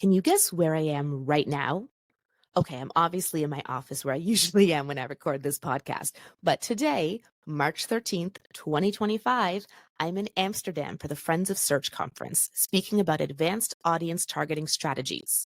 Can you guess where I am right now? Okay, I'm obviously in my office where I usually am when I record this podcast. But today, March 13th, 2025, I'm in Amsterdam for the Friends of Search conference, speaking about advanced audience targeting strategies.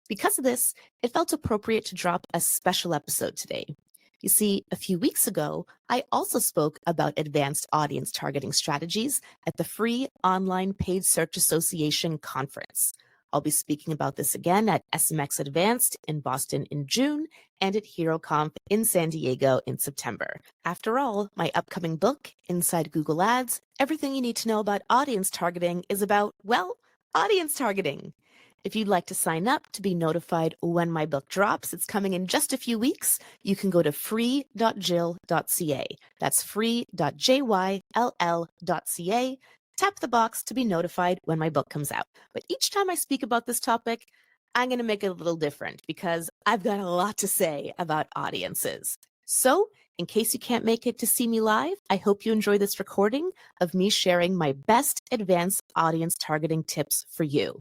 Because of this, it felt appropriate to drop a special episode today. You see, a few weeks ago, I also spoke about advanced audience targeting strategies at the Free Online Paid Search Association conference. I'll be speaking about this again at SMX Advanced in Boston in June and at HeroConf in San Diego in September. After all, my upcoming book, Inside Google Ads, Everything You Need to Know About Audience Targeting, is about, well, audience targeting. If you'd like to sign up to be notified when my book drops, it's coming in just a few weeks. You can go to free.jyll.ca. That's free.jyll.ca. Tap the box to be notified when my book comes out. But each time I speak about this topic, I'm going to make it a little different because I've got a lot to say about audiences. So, in case you can't make it to see me live, I hope you enjoy this recording of me sharing my best advanced audience targeting tips for you.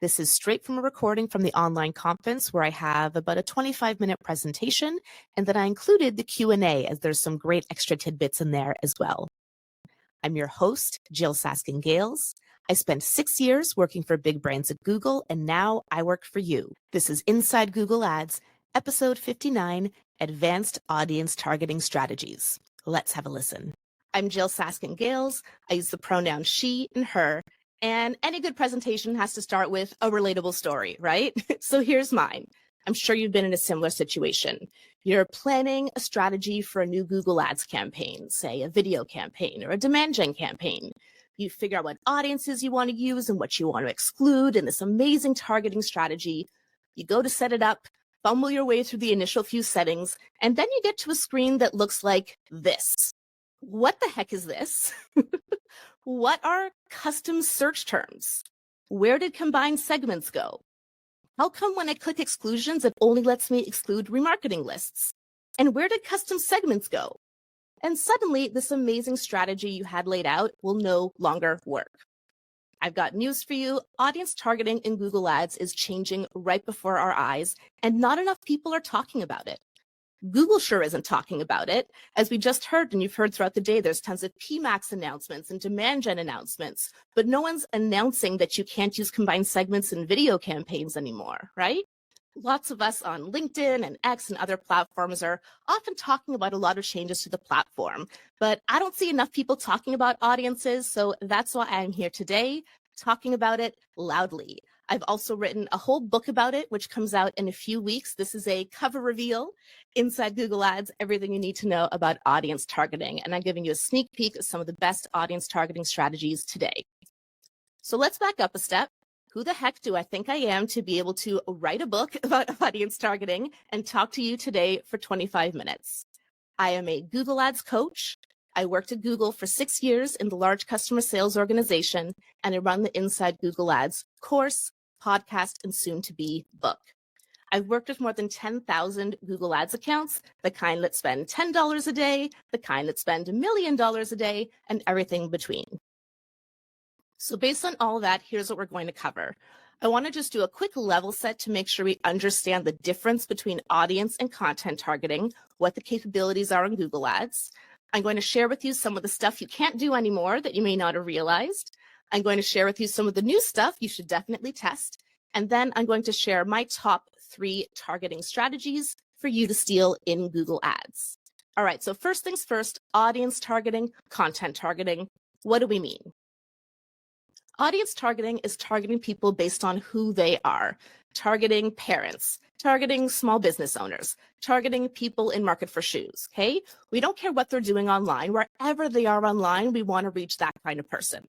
This is straight from a recording from the online conference where I have about a 25-minute presentation, and then I included the Q&A as there's some great extra tidbits in there as well. I'm your host, Jyll Saskin. I spent 6 years working for big brands at Google, and now I work for you. This is Inside Google Ads, episode 59, Advanced Audience Targeting Strategies. Let's have a listen. I'm Jyll Saskin. I use the pronouns she and her. And any good presentation has to start with a relatable story, right? So here's mine. I'm sure you've been in a similar situation. You're planning a strategy for a new Google Ads campaign, say a video campaign or a demand gen campaign. You figure out what audiences you want to use and what you want to exclude in this amazing targeting strategy. You go to set it up, fumble your way through the initial few settings, and then you get to a screen that looks like this. What the heck is this? What are custom search terms? Where did combined segments go? How come when I click exclusions, it only lets me exclude remarketing lists? And where did custom segments go? And suddenly, this amazing strategy you had laid out will no longer work. I've got news for you. Audience targeting in Google Ads is changing right before our eyes, and not enough people are talking about it. Google sure isn't talking about it. As we just heard, and you've heard throughout the day, there's tons of PMAX announcements and demand gen announcements, but no one's announcing that you can't use combined segments in video campaigns anymore, right? Lots of us on LinkedIn and X and other platforms are often talking about a lot of changes to the platform, but I don't see enough people talking about audiences, so that's why I'm here today, talking about it loudly. I've also written a whole book about it, which comes out in a few weeks. This is a cover reveal, Inside Google Ads, Everything You Need to Know About Audience Targeting. And I'm giving you a sneak peek of some of the best audience targeting strategies today. So let's back up a step. Who the heck do I think I am to be able to write a book about audience targeting and talk to you today for 25 minutes? I am a Google Ads coach. I worked at Google for 6 years in the large customer sales organization, and I run the Inside Google Ads course, podcast, and soon to be book. I've worked with more than 10,000 Google Ads accounts, the kind that spend $10 a day, the kind that spend $1 million a day, and everything between. So based on all that, here's what we're going to cover. I want to just do a quick level set to make sure we understand the difference between audience and content targeting, what the capabilities are in Google Ads. I'm going to share with you some of the stuff you can't do anymore that you may not have realized. I'm going to share with you some of the new stuff you should definitely test. And then I'm going to share my top 3 targeting strategies for you to steal in Google Ads. All right, so first things first, audience targeting, content targeting. What do we mean? Audience targeting is targeting people based on who they are, targeting parents, targeting small business owners, targeting people in market for shoes, okay? We don't care what they're doing online. Wherever they are online, we want to reach that kind of person.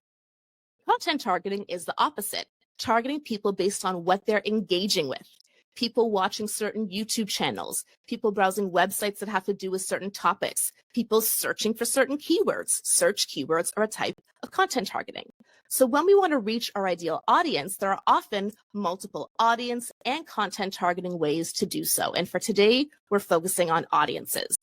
Content targeting is the opposite, targeting people based on what they're engaging with. People watching certain YouTube channels, people browsing websites that have to do with certain topics, people searching for certain keywords. Search keywords are a type of content targeting. So when we want to reach our ideal audience, there are often multiple audience and content targeting ways to do so. And for today, we're focusing on audiences.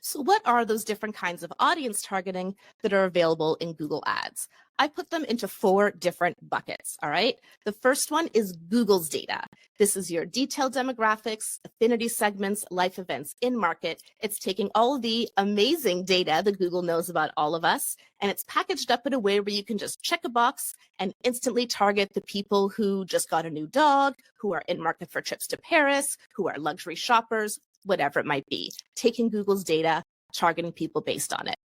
So what are those different kinds of audience targeting that are available in Google Ads? I put them into 4 different buckets, all right? The first one is Google's data. This is your detailed demographics, affinity segments, life events in market. It's taking all of the amazing data that Google knows about all of us, and it's packaged up in a way where you can just check a box and instantly target the people who just got a new dog, who are in market for trips to Paris, who are luxury shoppers, whatever it might be, taking Google's data, targeting people based on it.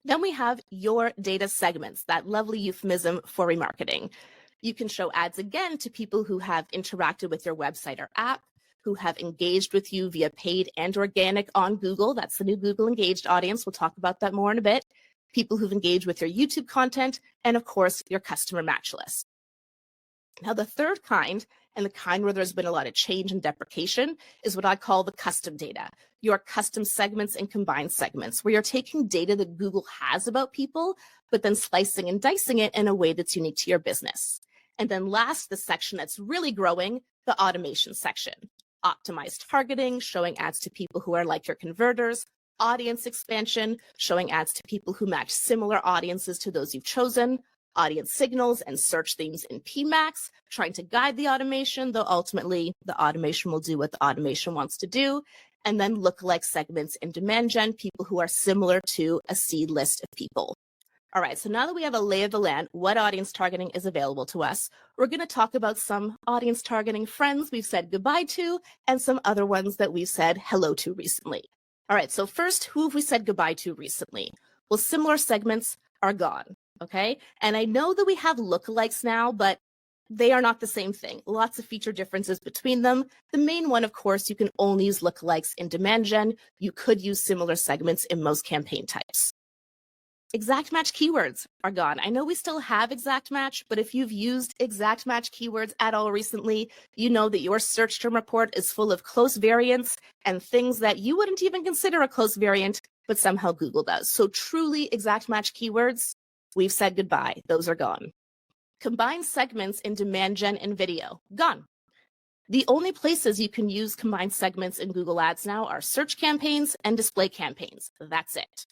Then we have your data segments, that lovely euphemism for remarketing. You can show ads again to people who have interacted with your website or app, who have engaged with you via paid and organic on Google. That's the new Google engaged audience. We'll talk about that more in a bit. People who've engaged with your YouTube content, and of course, your customer match list. Now, the third kind, and the kind where there's been a lot of change and deprecation, is what I call the custom data, your custom segments and combined segments, where you're taking data that Google has about people, but then slicing and dicing it in a way that's unique to your business. And then last, the section that's really growing, the automation section. Optimized targeting, showing ads to people who are like your converters, audience expansion, showing ads to people who match similar audiences to those you've chosen, audience signals and search themes in PMax, trying to guide the automation, though ultimately the automation will do what the automation wants to do. And then lookalike segments in demand gen, people who are similar to a seed list of people. All right, so now that we have a lay of the land, what audience targeting is available to us, we're going to talk about some audience targeting friends we've said goodbye to and some other ones that we've said hello to recently. All right, so first, who have we said goodbye to recently? Well, similar segments are gone. Okay, and I know that we have lookalikes now, but they are not the same thing. Lots of feature differences between them. The main one, of course, you can only use lookalikes in demand gen. You could use similar segments in most campaign types. Exact match keywords are gone. I know we still have exact match, but if you've used exact match keywords at all recently, you know that your search term report is full of close variants and things that you wouldn't even consider a close variant, but somehow Google does. So truly exact match keywords, we've said goodbye. Those are gone. Combined segments in demand gen and video, gone. The only places you can use combined segments in Google Ads now are search campaigns and display campaigns. That's it.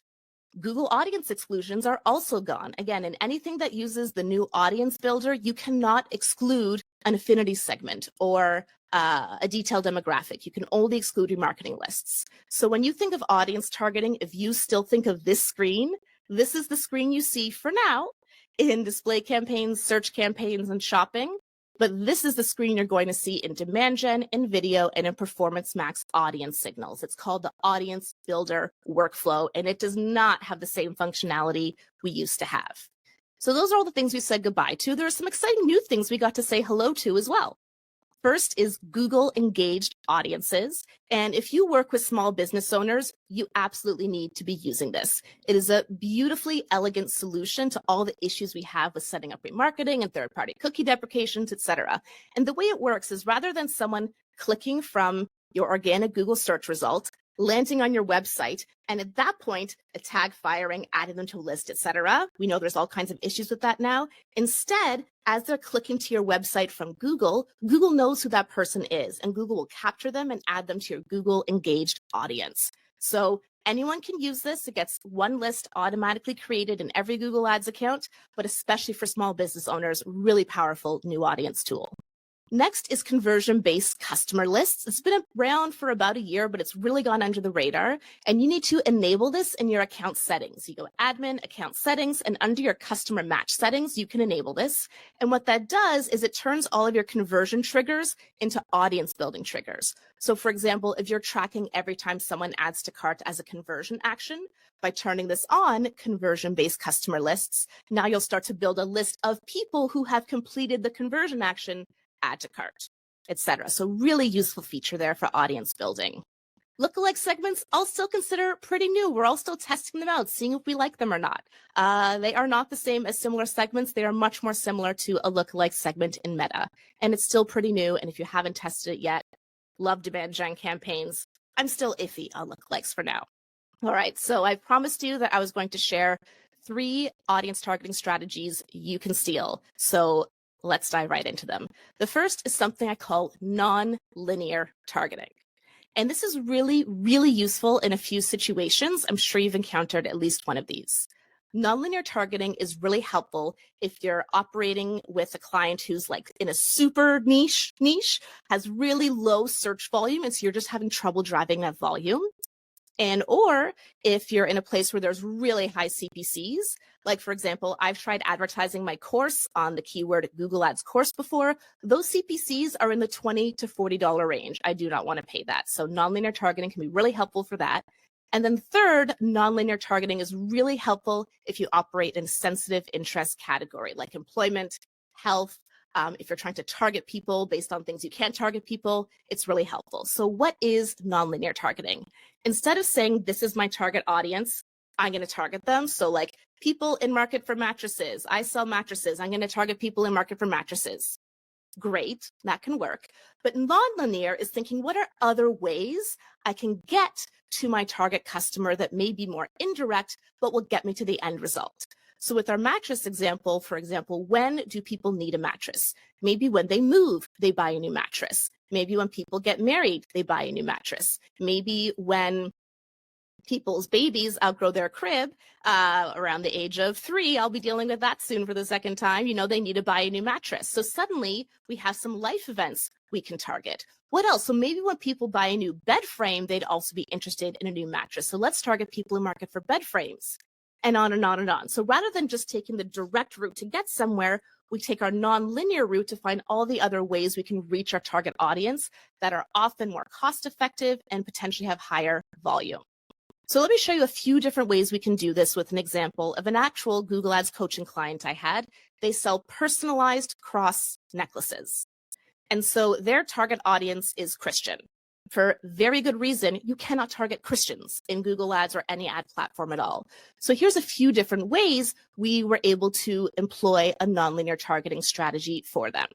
Google audience exclusions are also gone. Again, in anything that uses the new audience builder, you cannot exclude an affinity segment or a detailed demographic. You can only exclude remarketing lists. So when you think of audience targeting, if you still think of this screen, this is the screen you see for now in display campaigns, search campaigns, and shopping. But this is the screen you're going to see in demand gen, in video, and in Performance Max audience signals. It's called the Audience Builder workflow, and it does not have the same functionality we used to have. So those are all the things we said goodbye to. There are some exciting new things we got to say hello to as well. First is Google engaged audiences. And if you work with small business owners, you absolutely need to be using this. It is a beautifully elegant solution to all the issues we have with setting up remarketing and third-party cookie deprecations, etc. And the way it works is rather than someone clicking from your organic Google search result, landing on your website, and at that point, a tag firing, adding them to a list, etc. We know there's all kinds of issues with that now. Instead, as they're clicking to your website from Google, Google knows who that person is, and Google will capture them and add them to your Google engaged audience. So anyone can use this. It gets one list automatically created in every Google Ads account, but especially for small business owners, really powerful new audience tool. Next is conversion-based customer lists. It's been around for about a year, but it's really gone under the radar. And you need to enable this in your account settings. You go admin, account settings, and under your customer match settings, you can enable this. And what that does is it turns all of your conversion triggers into audience building triggers. So for example, if you're tracking every time someone adds to cart as a conversion action, by turning this on, conversion-based customer lists, now you'll start to build a list of people who have completed the conversion action, add to cart, etc. So really useful feature there for audience building. Lookalike segments I'll still consider pretty new. We're all still testing them out, seeing if we like them or not. They are not the same as similar segments. They are much more similar to a lookalike segment in Meta. And it's still pretty new. And if you haven't tested it yet, love demand gen campaigns. I'm still iffy on lookalikes for now. All right, so I promised you that I was going to share 3 audience targeting strategies you can steal. So let's dive right into them. The first is something I call non-linear targeting. And this is really, really useful in a few situations. I'm sure you've encountered at least one of these. Nonlinear targeting is really helpful if you're operating with a client who's like in a super niche, has really low search volume, and so you're just having trouble driving that volume. And or if you're in a place where there's really high CPCs, like for example, I've tried advertising my course on the keyword Google Ads course before. Those CPCs are in the $20 to $40 range. I do not want to pay that. So nonlinear targeting can be really helpful for that. And then third, nonlinear targeting is really helpful if you operate in a sensitive interest category like employment, health. If you're trying to target people based on things you can't target people, it's really helpful. So what is nonlinear targeting? Instead of saying, this is my target audience, I'm going to target them. So like people in market for mattresses, I sell mattresses, I'm going to target people in market for mattresses. Great, that can work. But nonlinear is thinking, what are other ways I can get to my target customer that may be more indirect, but will get me to the end result? So with our mattress example, for example, when do people need a mattress? Maybe when they move, they buy a new mattress. Maybe when people get married, they buy a new mattress. Maybe when people's babies outgrow their crib around the age of 3, I'll be dealing with that soon for the second time, they need to buy a new mattress. So suddenly we have some life events we can target. What else? So maybe when people buy a new bed frame, they'd also be interested in a new mattress. So let's target people in market for bed frames, and on and on and on. So rather than just taking the direct route to get somewhere, we take our non-linear route to find all the other ways we can reach our target audience that are often more cost effective and potentially have higher volume. So let me show you a few different ways we can do this with an example of an actual Google Ads coaching client I had. They sell personalized cross necklaces. And so their target audience is Christian. For very good reason, you cannot target Christians in Google Ads or any ad platform at all. So here's a few different ways we were able to employ a nonlinear targeting strategy for them.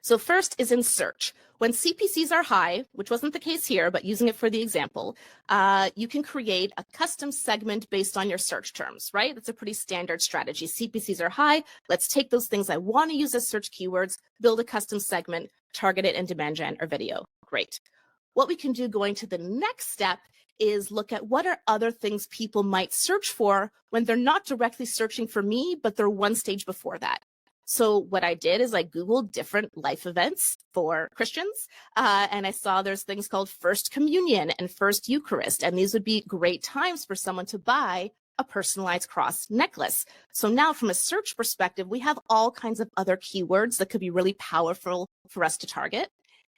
So first is in search. When CPCs are high, which wasn't the case here, but using it for the example, you can create a custom segment based on your search terms, right? That's a pretty standard strategy. CPCs are high. Let's take those things I want to use as search keywords, build a custom segment, target it in demand gen or video. Great. What we can do going to the next step is look at what are other things people might search for when they're not directly searching for me, but they're one stage before that. So what I did is I Googled different life events for Christians, and I saw there's things called First Communion and First Eucharist, and these would be great times for someone to buy a personalized cross necklace. So now from a search perspective, we have all kinds of other keywords that could be really powerful for us to target.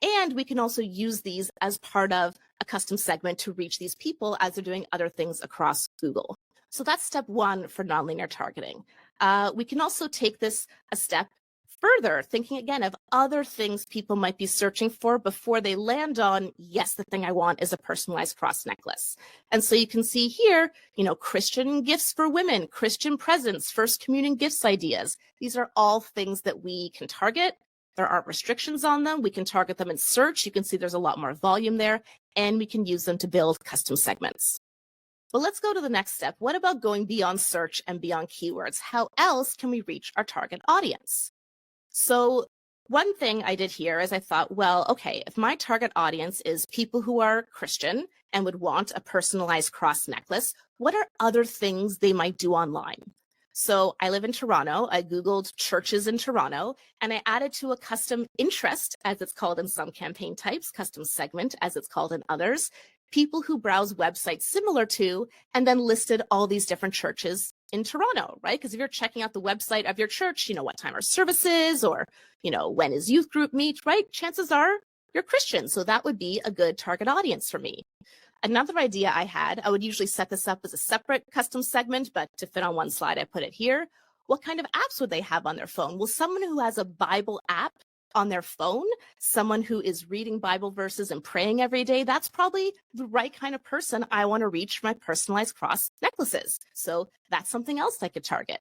And we can also use these as part of a custom segment to reach these people as they're doing other things across Google. So that's step one for nonlinear targeting. We can also take this a step further, thinking again of other things people might be searching for before they land on, yes, the thing I want is a personalized cross necklace. And so you can see here, Christian gifts for women, Christian presents, First Communion gifts ideas. These are all things that we can target. There aren't restrictions on them. We can target them in search. You can see there's a lot more volume there, and we can use them to build custom segments. Well, let's go to the next step. What about going beyond search and beyond keywords? How else can we reach our target audience? So one thing I did here is I thought, well, okay, if my target audience is people who are Christian and would want a personalized cross necklace, what are other things they might do online? So I live in Toronto. I Googled churches in Toronto, and I added to a custom interest, as it's called in some campaign types, custom segment, as it's called in others, people who browse websites similar to, and then listed all these different churches in Toronto, right? Because if you're checking out the website of your church, what time are services, or, when is youth group meet, right? Chances are you're Christian. So that would be a good target audience for me. Another idea I had, I would usually set this up as a separate custom segment, but to fit on one slide, I put it here. What kind of apps would they have on their phone? Well, someone who has a Bible app on their phone, someone who is reading Bible verses and praying every day, that's probably the right kind of person I want to reach for my personalized cross necklaces. So that's something else I could target.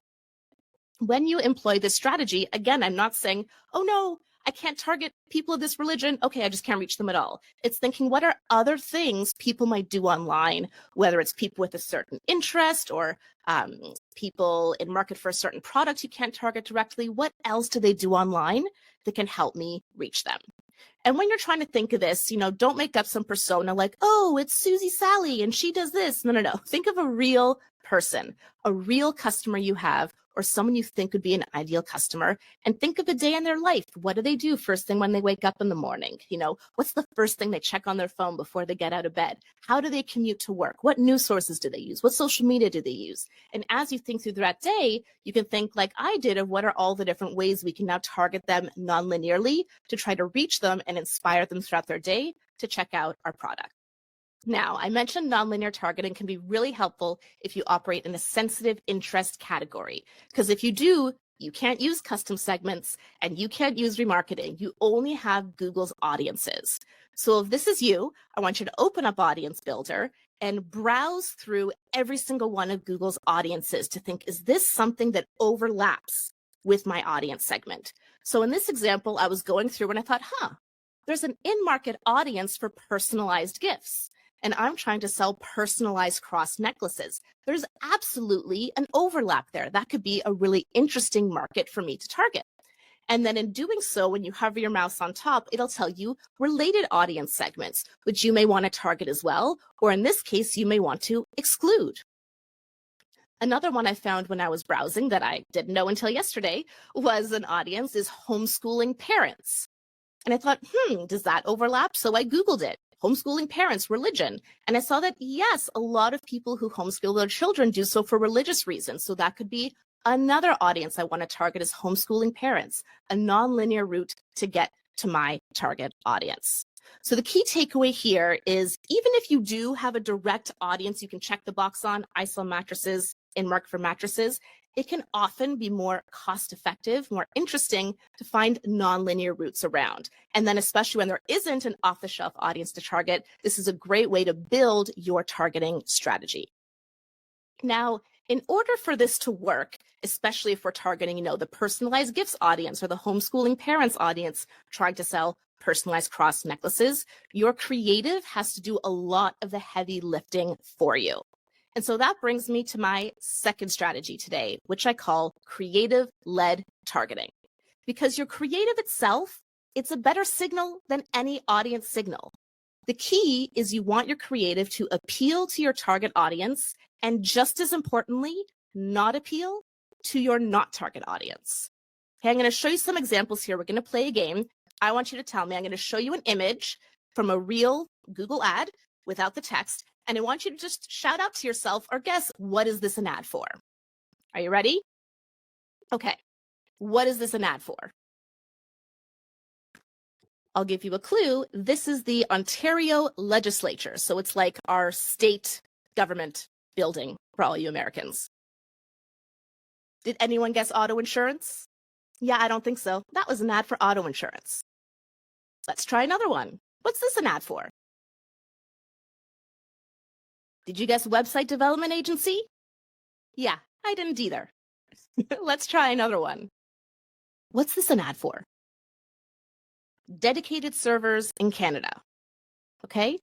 When you employ this strategy, again, I'm not saying, oh no, I can't target people of this religion. Okay, I just can't reach them at all. It's thinking, what are other things people might do online, whether it's people with a certain interest or people in market for a certain product you can't target directly. What else do they do online that can help me reach them? And when you're trying to think of this, don't make up some persona like, oh, it's Susie Sally and she does this. No, no, no. Think of a real person, a real customer you have, or someone you think would be an ideal customer, and think of a day in their life. What do they do first thing when they wake up in the morning? What's the first thing they check on their phone before they get out of bed? How do they commute to work? What news sources do they use? What social media do they use? And as you think through that day, you can think like I did of what are all the different ways we can now target them non-linearly to try to reach them and inspire them throughout their day to check out our product. Now, I mentioned nonlinear targeting can be really helpful if you operate in a sensitive interest category, because if you do, you can't use custom segments and you can't use remarketing. You only have Google's audiences. So if this is you, I want you to open up Audience Builder and browse through every single one of Google's audiences to think, is this something that overlaps with my audience segment? So in this example, I was going through and I thought, there's an in-market audience for personalized gifts. And I'm trying to sell personalized cross necklaces. There's absolutely an overlap there. That could be a really interesting market for me to target. And then in doing so, when you hover your mouse on top, it'll tell you related audience segments, which you may want to target as well, or in this case, you may want to exclude. Another one I found when I was browsing that I didn't know until yesterday was an audience is homeschooling parents. And I thought, does that overlap? So I Googled it. Homeschooling parents, religion. And I saw that, yes, a lot of people who homeschool their children do so for religious reasons. So that could be another audience I want to target is homeschooling parents, a nonlinear route to get to my target audience. So the key takeaway here is even if you do have a direct audience you can check the box on, I sell mattresses, in market for mattresses, it can often be more cost-effective, more interesting to find nonlinear routes around. And then especially when there isn't an off-the-shelf audience to target, this is a great way to build your targeting strategy. Now, in order for this to work, especially if we're targeting, the personalized gifts audience or the homeschooling parents audience trying to sell personalized cross necklaces, your creative has to do a lot of the heavy lifting for you. And so that brings me to my second strategy today, which I call creative-led targeting. Because your creative itself, it's a better signal than any audience signal. The key is you want your creative to appeal to your target audience and just as importantly, not appeal to your not target audience. Okay, I'm going to show you some examples here. We're going to play a game. I want you to tell me, I'm going to show you an image from a real Google ad without the text. And I want you to just shout out to yourself or guess, what is this an ad for? Are you ready? Okay. What is this an ad for? I'll give you a clue. This is the Ontario legislature. So it's like our state government building for all you Americans. Did anyone guess auto insurance? Yeah, I don't think so. That was an ad for auto insurance. Let's try another one. What's this an ad for? Did you guess website development agency? Yeah, I didn't either. Let's try another one. What's this an ad for? Dedicated servers in Canada. Okay?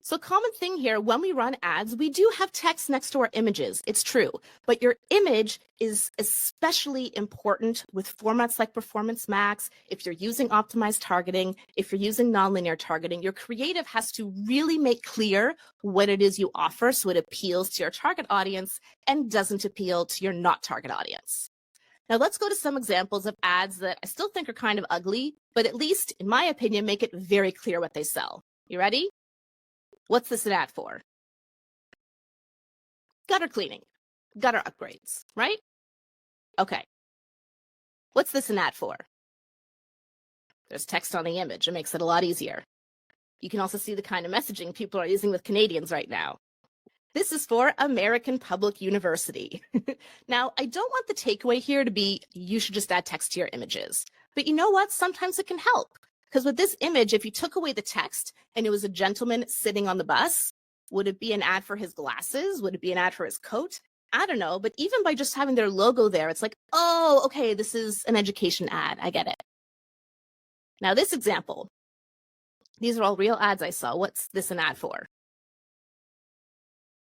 So common thing here, when we run ads, we do have text next to our images. It's true. But your image is especially important with formats like Performance Max. If you're using optimized targeting, if you're using nonlinear targeting, your creative has to really make clear what it is you offer so it appeals to your target audience and doesn't appeal to your not target audience. Now let's go to some examples of ads that I still think are kind of ugly, but at least, in my opinion, make it very clear what they sell. You ready? What's this an ad for? Gutter cleaning, gutter upgrades, right? Okay. What's this an ad for? There's text on the image. It makes it a lot easier. You can also see the kind of messaging people are using with Canadians right now. This is for American Public University. Now, I don't want the takeaway here to be, you should just add text to your images. But you know what? Sometimes it can help. Because with this image, if you took away the text and it was a gentleman sitting on the bus, would it be an ad for his glasses? Would it be an ad for his coat? I don't know. But even by just having their logo there, it's like, oh, okay, this is an education ad. I get it. Now, this example, these are all real ads I saw. What's this an ad for?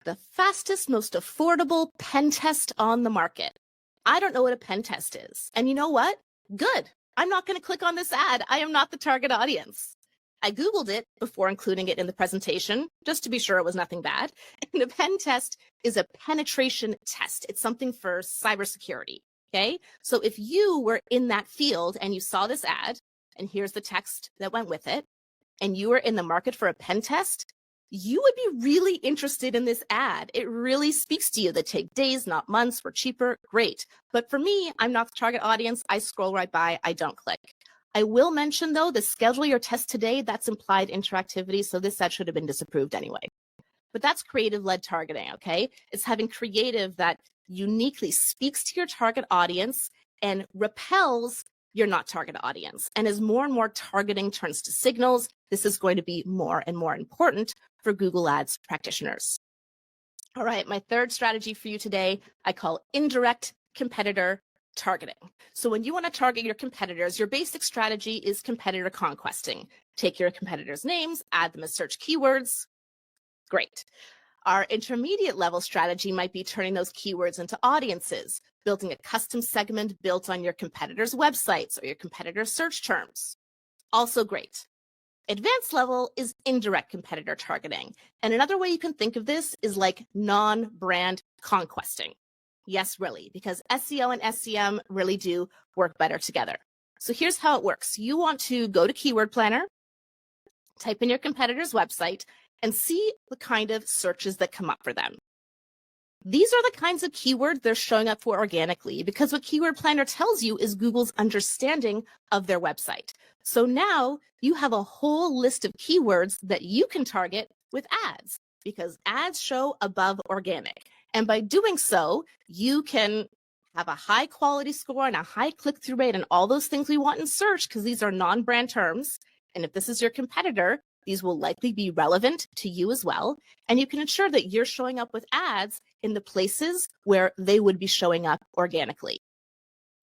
The fastest, most affordable pen test on the market. I don't know what a pen test is. And you know what? Good. I'm not going to click on this ad. I am not the target audience. I Googled it before including it in the presentation, just to be sure it was nothing bad. And a pen test is a penetration test. It's something for cybersecurity, okay? So if you were in that field and you saw this ad, and here's the text that went with it, and you were in the market for a pen test, you would be really interested in this ad. It really speaks to you. That take days, not months. We're cheaper. Great. But for me, I'm not the target audience. I scroll right by. I don't click. I will mention, though, the schedule your test today, that's implied interactivity. So this ad should have been disapproved anyway. But that's creative-led targeting, okay? It's having creative that uniquely speaks to your target audience and repels your not target audience. And as more and more targeting turns to signals, this is going to be more and more important for Google Ads practitioners. All right, my third strategy for you today, I call indirect competitor targeting. So when you want to target your competitors, your basic strategy is competitor conquesting. Take your competitors' names, add them as search keywords. Great. Our intermediate level strategy might be turning those keywords into audiences, building a custom segment built on your competitors' websites or your competitors' search terms. Also great. Advanced level is indirect competitor targeting. And another way you can think of this is like non-brand conquesting. Yes, really, because SEO and SEM really do work better together. So here's how it works. You want to go to Keyword Planner, type in your competitor's website, and see the kind of searches that come up for them. These are the kinds of keywords they're showing up for organically, because what Keyword Planner tells you is Google's understanding of their website. So now you have a whole list of keywords that you can target with ads, because ads show above organic. And by doing so, you can have a high quality score and a high click-through rate and all those things we want in search, because these are non-brand terms. And if this is your competitor, these will likely be relevant to you as well. And you can ensure that you're showing up with ads in the places where they would be showing up organically.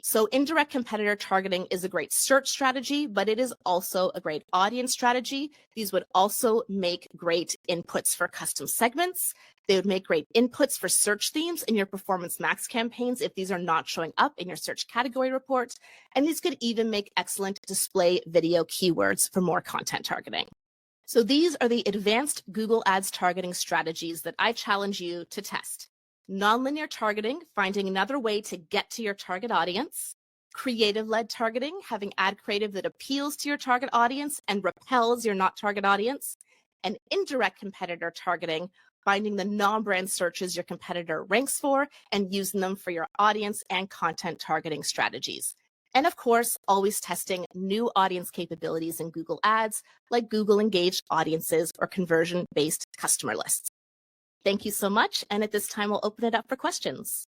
So indirect competitor targeting is a great search strategy, but it is also a great audience strategy. These would also make great inputs for custom segments. They would make great inputs for search themes in your Performance Max campaigns if these are not showing up in your search category reports. And these could even make excellent display video keywords for more content targeting. So these are the advanced Google Ads targeting strategies that I challenge you to test. Nonlinear targeting, finding another way to get to your target audience. Creative-led targeting, having ad creative that appeals to your target audience and repels your not target audience. And indirect competitor targeting, finding the non-brand searches your competitor ranks for and using them for your audience and content targeting strategies. And of course, always testing new audience capabilities in Google Ads, like Google Engaged Audiences or conversion-based customer lists. Thank you so much. And at this time, we'll open it up for questions.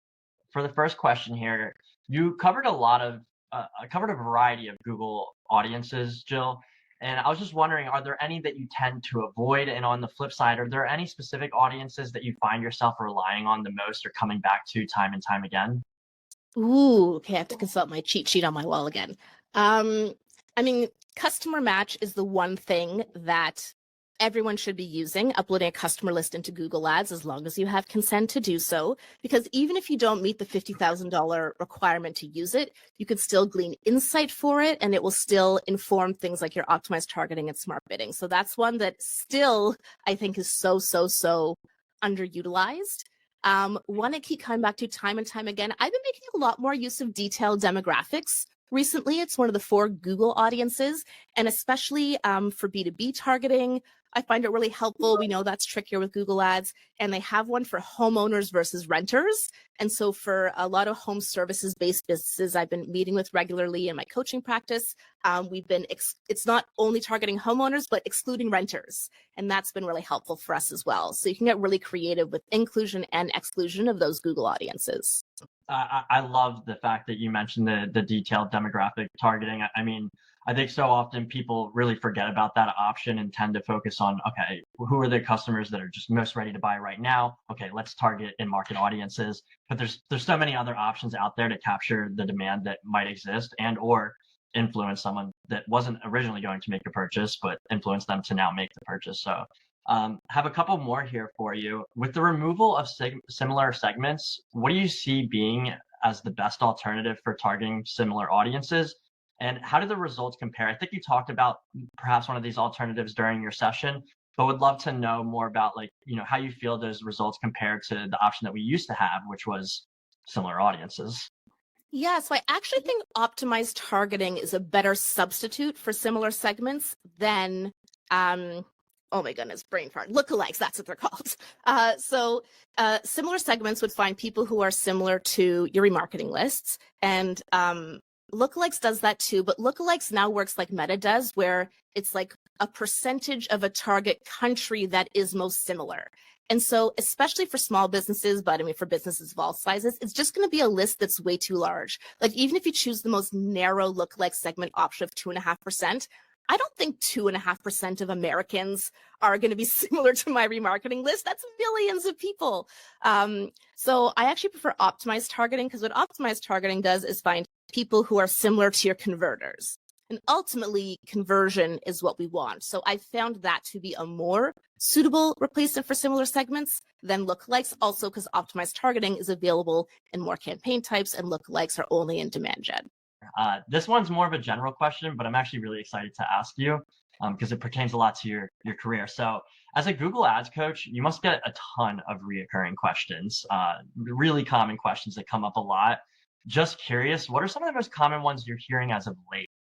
For the first question here, you covered covered a variety of Google audiences, Jyll. And I was just wondering, are there any that you tend to avoid? And on the flip side, are there any specific audiences that you find yourself relying on the most or coming back to time and time again? Ooh, okay, I have to consult my cheat sheet on my wall again. I mean, customer match is the one thing that everyone should be using, uploading a customer list into Google Ads as long as you have consent to do so. Because even if you don't meet the $50,000 requirement to use it, you could still glean insight for it, and it will still inform things like your optimized targeting and smart bidding. So that's one that still, I think, is so underutilized. One I keep coming back to time and time again. I've been making a lot more use of detailed demographics. Recently, it's one of the 4 Google audiences, and especially for B2B targeting, I find it really helpful. We know that's trickier with Google Ads, and they have one for homeowners versus renters. And so for a lot of home services-based businesses I've been meeting with regularly in my coaching practice, it's not only targeting homeowners, but excluding renters. And that's been really helpful for us as well. So you can get really creative with inclusion and exclusion of those Google audiences. I love the fact that you mentioned the detailed demographic targeting. I mean, I think so often people really forget about that option and tend to focus on, okay, who are the customers that are just most ready to buy right now? Okay, let's target in-market audiences. But there's so many other options out there to capture the demand that might exist and or influence someone that wasn't originally going to make a purchase, but influence them to now make the purchase. So have a couple more here for you. With the removal of similar segments, what do you see being as the best alternative for targeting similar audiences? And how do the results compare? I think you talked about perhaps one of these alternatives during your session, but would love to know more about like, how you feel those results compare to the option that we used to have, which was similar audiences. Yeah, so I actually think optimized targeting is a better substitute for similar segments than, oh my goodness, brain fart, lookalikes, that's what they're called. Similar segments would find people who are similar to your remarketing lists, and lookalikes does that too, but lookalikes now works like Meta does, where it's like a percentage of a target country that is most similar. And so, especially for small businesses, but I mean, for businesses of all sizes, it's just going to be a list that's way too large. Like, even if you choose the most narrow lookalike segment option of 2.5%, I don't think 2.5% of Americans are going to be similar to my remarketing list. That's millions of people. So I actually prefer optimized targeting, because what optimized targeting does is find people who are similar to your converters. And ultimately, conversion is what we want. So I found that to be a more suitable replacement for similar segments than lookalikes, also because optimized targeting is available in more campaign types and lookalikes are only in demand gen. This one's more of a general question, but I'm actually really excited to ask you because it pertains a lot to your career. So as a Google Ads coach, you must get a ton of reoccurring questions, really common questions that come up a lot. Just curious, what are some of the most common ones you're hearing as of late?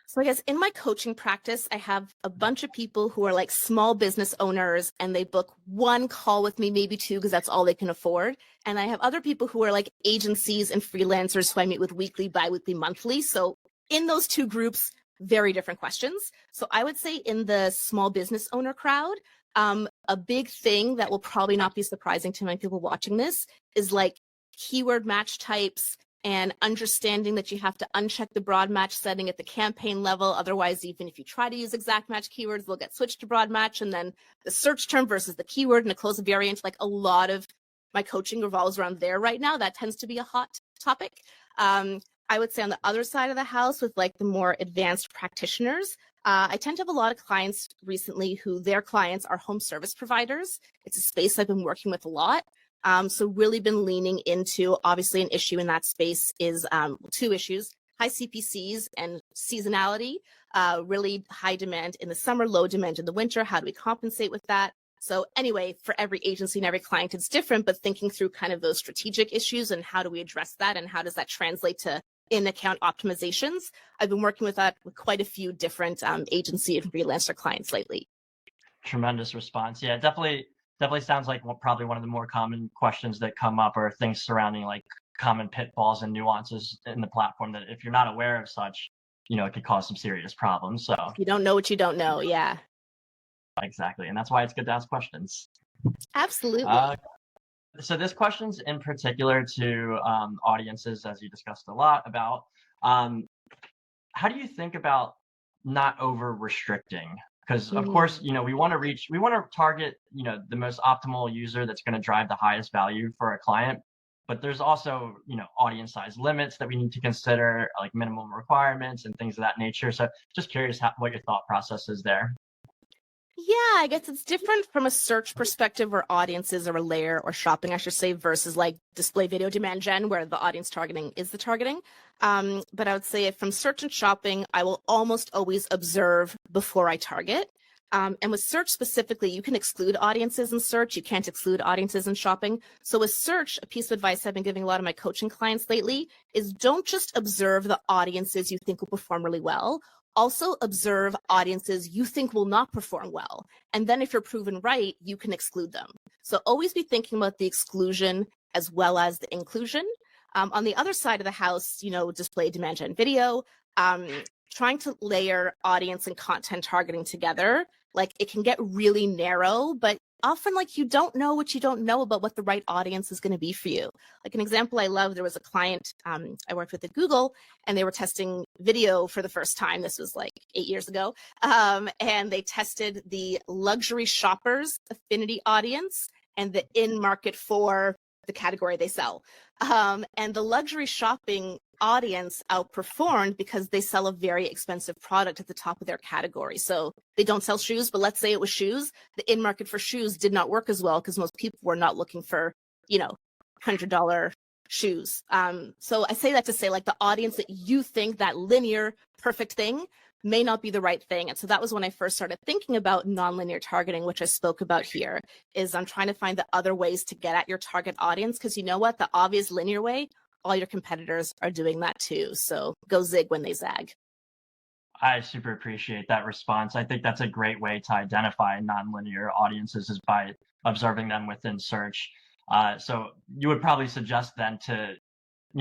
So I guess in my coaching practice, I have a bunch of people who are like small business owners, and they book one call with me, maybe two, because that's all they can afford. And I have other people who are like agencies and freelancers who I meet with weekly, biweekly, monthly. So in those two groups, very different questions. So I would say in the small business owner crowd, a big thing that will probably not be surprising to many people watching this is like keyword match types, and understanding that you have to uncheck the broad match setting at the campaign level. Otherwise, even if you try to use exact match keywords, they'll get switched to broad match. And then the search term versus the keyword and a close variant, like a lot of my coaching revolves around there right now. That tends to be a hot topic. I would say on the other side of the house with like the more advanced practitioners, I tend to have a lot of clients recently who their clients are home service providers. It's a space I've been working with a lot. So really been leaning into, obviously an issue in that space is two issues: high CPCs and seasonality, really high demand in the summer, low demand in the winter. How do we compensate with that? So anyway, for every agency and every client, it's different, but thinking through kind of those strategic issues and how do we address that and how does that translate to in-account optimizations? I've been working with that with quite a few different agency and freelancer clients lately. Tremendous response. Yeah, definitely sounds like probably one of the more common questions that come up are things surrounding like common pitfalls and nuances in the platform that if you're not aware of such, it could cause some serious problems. So If you don't know what you don't know, yeah. Exactly. And that's why it's good to ask questions. Absolutely. So this question's in particular to audiences, as you discussed a lot about. How do you think about not over restricting? Because of course, we want to target, the most optimal user that's going to drive the highest value for a client. But there's also, audience size limits that we need to consider, like minimum requirements and things of that nature. So just curious what your thought process is there. Yeah, I guess it's different from a search perspective where audiences are a layer, or shopping, I should say, versus like display video demand gen, where the audience targeting is the targeting. But I would say from search and shopping, I will almost always observe before I target. And with search specifically, you can exclude audiences in search. You can't exclude audiences in shopping. So with search, a piece of advice I've been giving a lot of my coaching clients lately is don't just observe the audiences you think will perform really well. Also observe audiences you think will not perform well. And then if you're proven right, you can exclude them. So always be thinking about the exclusion as well as the inclusion. On the other side of the house, display demand gen video, trying to layer audience and content targeting together, like it can get really narrow, but often like you don't know what you don't know about what the right audience is going to be for you. Like an example I love, there was a client I worked with at Google, and they were testing video for the first time. This was like 8 years ago. And they tested the luxury shoppers affinity audience and the in-market for the category they sell. And the luxury shopping audience outperformed because they sell a very expensive product at the top of their category. So they don't sell shoes, but let's say it was shoes. The in-market for shoes did not work as well because most people were not looking for, $100 shoes. So I say that to say, like, the audience that you think that linear perfect thing may not be the right thing. And so that was when I first started thinking about nonlinear targeting, which I spoke about here, is I'm trying to find the other ways to get at your target audience. Because you know what? The obvious linear way, all your competitors are doing that too. So go zig when they zag. I super appreciate that response. I think that's a great way to identify nonlinear audiences is by observing them within search. So you would probably suggest then to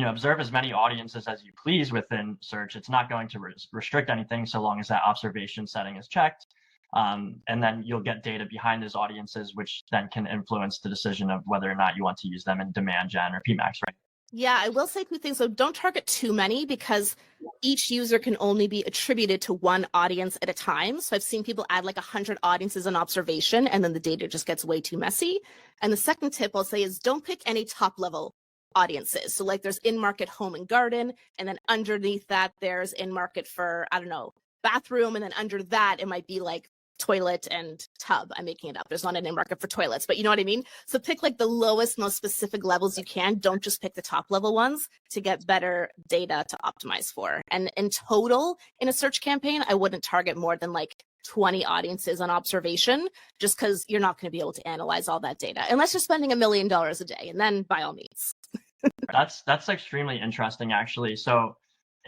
observe as many audiences as you please within search. It's not going to restrict anything so long as that observation setting is checked. And then you'll get data behind those audiences, which then can influence the decision of whether or not you want to use them in demand gen or PMAX, right? Yeah, I will say two things. So don't target too many because each user can only be attributed to one audience at a time. So I've seen people add like 100 audiences on observation, and then the data just gets way too messy. And the second tip I'll say is don't pick any top level audiences. So like there's in-market home and garden, and then underneath that there's in-market for, I don't know, bathroom. And then under that, it might be like toilet and tub. I'm making it up. There's not an in-market for toilets, but you know what I mean? So pick like the lowest, most specific levels you can. Don't just pick the top level ones to get better data to optimize for. And in total, in a search campaign, I wouldn't target more than like 20 audiences on observation, just because you're not going to be able to analyze all that data unless you're spending $1 million a day. And then by all means. That's extremely interesting, actually. So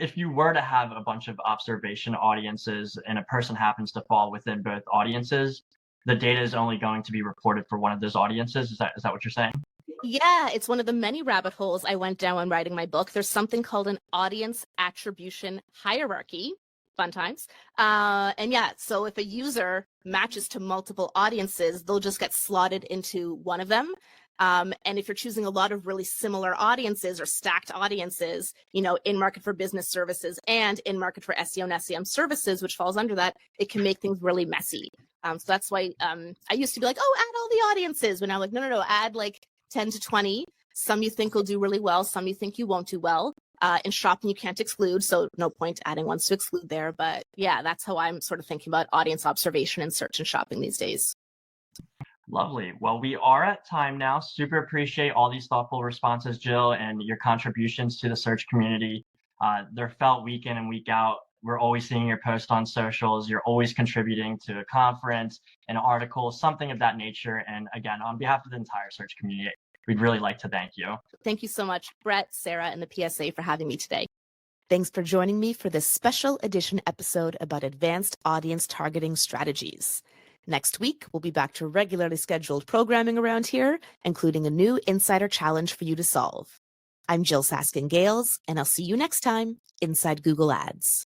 if you were to have a bunch of observation audiences and a person happens to fall within both audiences, the data is only going to be reported for one of those audiences. Is that what you're saying? Yeah, it's one of the many rabbit holes I went down when writing my book. There's something called an audience attribution hierarchy. Fun times. And yeah, so if a user matches to multiple audiences, they'll just get slotted into one of them. And if you're choosing a lot of really similar audiences or stacked audiences, in market for business services and in market for SEO and SEM services, which falls under that, it can make things really messy. So that's why I used to be like, oh, add all the audiences. But now I'm like, no, add like 10 to 20. Some you think will do really well, some you think you won't do well. In shopping, you can't exclude, so no point adding ones to exclude there. But yeah, that's how I'm sort of thinking about audience observation in search and shopping these days. Lovely. Well, we are at time now. Super appreciate all these thoughtful responses, Jyll, and your contributions to the search community. They're felt week in and week out. We're always seeing your posts on socials. You're always contributing to a conference, an article, something of that nature. And again, on behalf of the entire search community, we'd really like to thank you. Thank you so much, Brett, Sarah, and the PSA for having me today. Thanks for joining me for this special edition episode about advanced audience targeting strategies. Next week, we'll be back to regularly scheduled programming around here, including a new insider challenge for you to solve. I'm Jyll Saskin Gales, and I'll see you next time inside Google Ads.